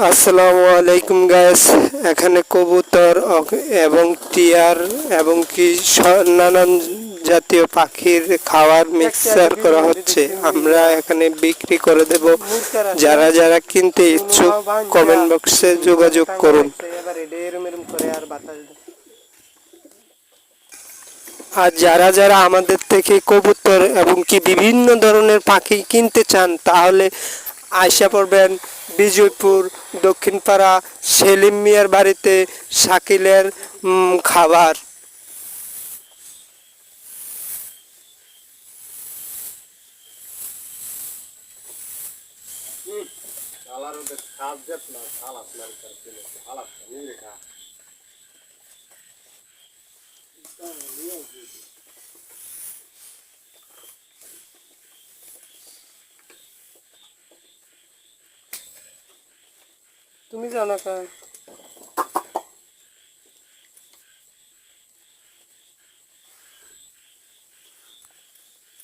আসসালামু আলাইকুম গাইস। এখানে কবুতর এবং টিয়ার এবং কি নানান জাতীয় পাখির খাবার মিক্সচার করা হচ্ছে। আমরা এখানে বিক্রি করে দেব। যারা যারা কিনতে ইচ্ছুক কমেন্ট বক্সে যোগাযোগ করুন। আর যারা যারা আমাদের থেকে কবুতর এবং কি বিভিন্ন ধরনের পাখি কিনতে চান তাহলে আয়সা পড়বেন বিজয়পুর দক্ষিণপাড়া সেলিম মিয়ার বাড়িতে শাকিলের খাবার। তুমি জানো